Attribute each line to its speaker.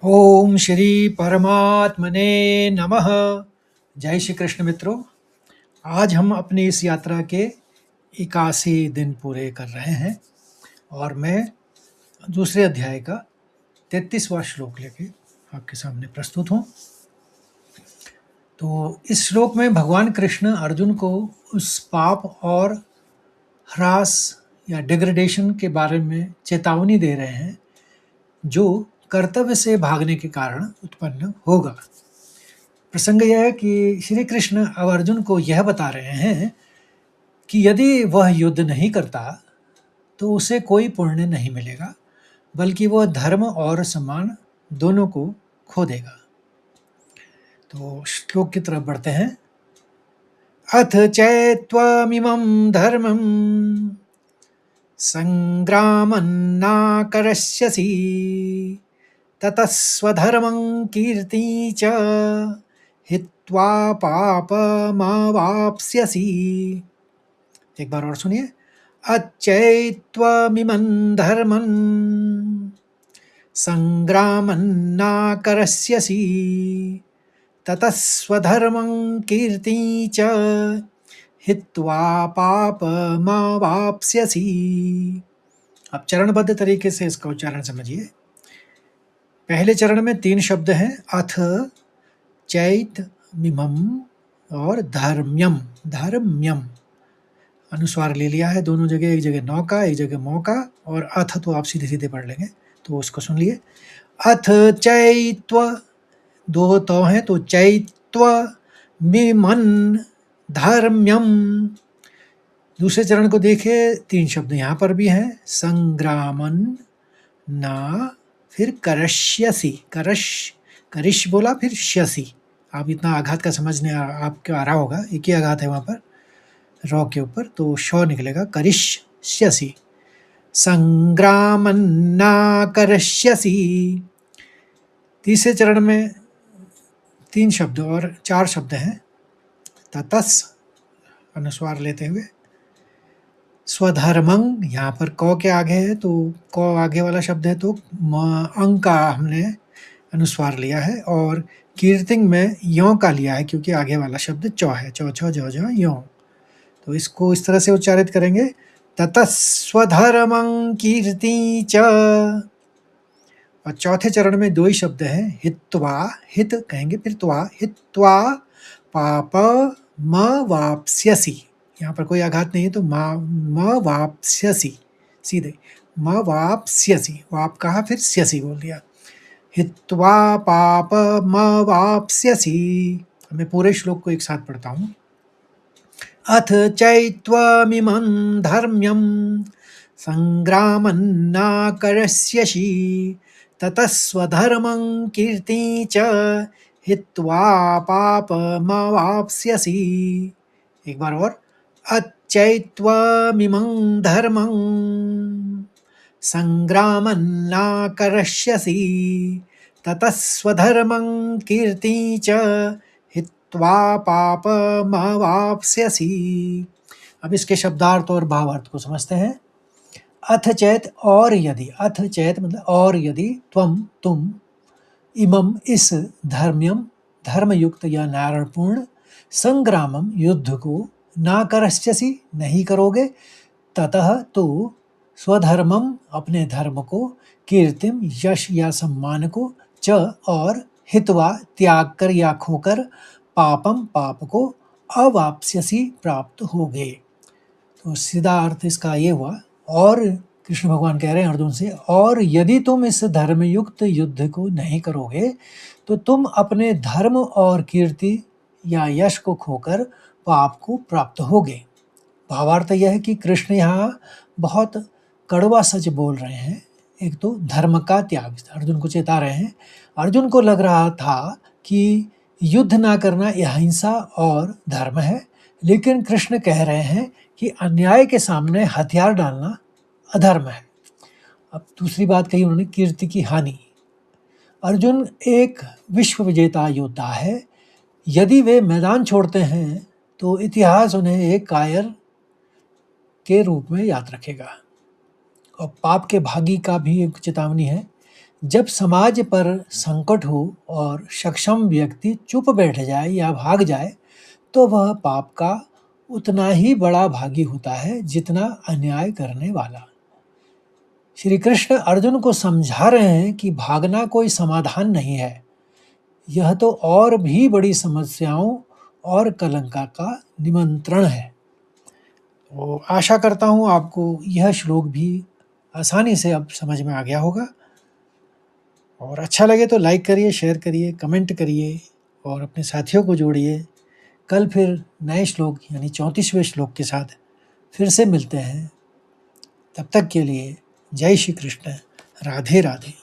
Speaker 1: ओम श्री परमात्मने नमः। जय श्री कृष्ण मित्रों। आज हम अपनी इस यात्रा के 81 दिन पूरे कर रहे हैं और मैं दूसरे अध्याय का 33वां श्लोक लेके आपके सामने प्रस्तुत हूँ। तो इस श्लोक में भगवान कृष्ण अर्जुन को उस पाप और ह्रास या डिग्रेडेशन के बारे में चेतावनी दे रहे हैं जो कर्तव्य से भागने के कारण उत्पन्न होगा। प्रसंग यह है कि श्री कृष्ण अब अर्जुन को यह बता रहे हैं कि यदि वह युद्ध नहीं करता तो उसे कोई पुण्य नहीं मिलेगा, बल्कि वह धर्म और सम्मान दोनों को खो देगा। तो श्लोक की तरफ बढ़ते हैं। अथ चैत्वमिमं धर्मं संग्रामन्ना करस्यसि ततः स्वधर्मं कीर्ति च हित्वा पापमवाप्स्यसि। एक बार और सुनिए। अच्छैत्वमिमं धर्मं संग्रामन्ना करस्यसि ततः स्वधर्मं कीर्ति च हित्वा पापमवाप्स्यसि। अब चरणबद्ध तरीके से इसका उच्चारण समझिए। पहले चरण में 3 शब्द हैं, अथ, चैत, मिमम और धर्म्यम। धर्म्यम अनुस्वार ले लिया है दोनों जगह, एक जगह नौ का, एक जगह मौ का, और अथ तो आप सीधे सीधे पढ़ लेंगे। तो उसको सुन लिए। अथ चैत्व, 2 तो हैं तो चैत्व मिमन धर्म्यम। दूसरे चरण को देखिए, 3 शब्द यहाँ पर भी हैं, संग्रामन ना, फिर करश्यसि, करिश बोला, फिर श्यसि। आप इतना आघात का समझने आपको आ रहा होगा, एक ही आघात है वहाँ पर रॉ के ऊपर, तो श निकलेगा, करिष्यसि। संग्रामन्ना करश्यसि। तीसरे चरण में 3 शब्द और 4 शब्द हैं, ततस अनुस्वार लेते हुए, स्वधर्मं, यहाँ पर क के आगे है तो क आगे वाला शब्द है तो अंग का हमने अनुस्वार लिया है, और कीर्तिंग में यों का लिया है क्योंकि आगे वाला शब्द चौ है, चौ छो जौ जौ यों। तो इसको इस तरह से उच्चारित करेंगे, ततः स्वधर्मं कीर्ति च। और चौथे चरण में 2 ही शब्द हैं, हित्वा, हित कहेंगे फिर त्वा, हित्वा पापमवाप्स्यसि। यहाँ पर कोई आघात नहीं है तो मवाप्स्यसि, सीधे मवाप्स्यसि, वाप कहा फिर स्यसि बोल दिया। हित्वा पापमवाप्स्यसि। मैं पूरे श्लोक को एक साथ पढ़ता हूँ। अथ चैत्वमिमं धर्म्यं संग्रामन्ना करस्यसि ततः स्वधर्मं कीर्ति च हित्वा पापमवाप्स्यसि। एक बार और। अच्छैत्वमिमं धर्मं संग्रामन्ना करस्यसि ततः स्वधर्मं कीर्ति च हित्वा पापमवाप्स्यसि। अब इसके शब्दार्थ और भावार्थ को समझते हैं। अथ चैत, और यदि, अथ चैत मतलब और यदि, त्वम तुम, इमम इस, धर्म्यम धर्मयुक्त या नारायणपूर्ण, संग्रामम युद्ध को, ना करस्यसि नहीं करोगे, ततः तो, स्वधर्मम अपने धर्म को, कीर्तिम यश या सम्मान को, च और, हित्वा त्याग कर या खोकर, पापम पाप को, अवाप्स्यसि प्राप्त होगे। तो सीधा अर्थ इसका ये हुआ, और कृष्ण भगवान कह रहे हैं अर्जुन से, और यदि तुम इस धर्मयुक्त युद्ध को नहीं करोगे तो तुम अपने धर्म और कीर्ति या यश को खोकर पाप को प्राप्त होगे। भावार्थ यह है कि कृष्ण यहाँ बहुत कड़वा सच बोल रहे हैं। एक तो धर्म का त्याग, अर्जुन को चेता रहे हैं। अर्जुन को लग रहा था कि युद्ध ना करना अहिंसा और धर्म है, लेकिन कृष्ण कह रहे हैं कि अन्याय के सामने हथियार डालना अधर्म है। अब दूसरी बात कही उन्होंने, कीर्ति की हानि। अर्जुन एक विश्व विजेता योद्धा है, यदि वे मैदान छोड़ते हैं तो इतिहास उन्हें एक कायर के रूप में याद रखेगा। और पाप के भागी का भी एक चेतावनी है, जब समाज पर संकट हो और सक्षम व्यक्ति चुप बैठ जाए या भाग जाए, तो वह पाप का उतना ही बड़ा भागी होता है जितना अन्याय करने वाला। श्री कृष्ण अर्जुन को समझा रहे हैं कि भागना कोई समाधान नहीं है, यह तो और भी बड़ी समस्याओं और कलंका का निमंत्रण है। तो आशा करता हूँ आपको यह श्लोक भी आसानी से अब समझ में आ गया होगा। और अच्छा लगे तो लाइक करिए, शेयर करिए, कमेंट करिए और अपने साथियों को जोड़िए। कल फिर नए श्लोक यानी 34वें श्लोक के साथ फिर से मिलते हैं। तब तक के लिए जय श्री कृष्ण, राधे राधे।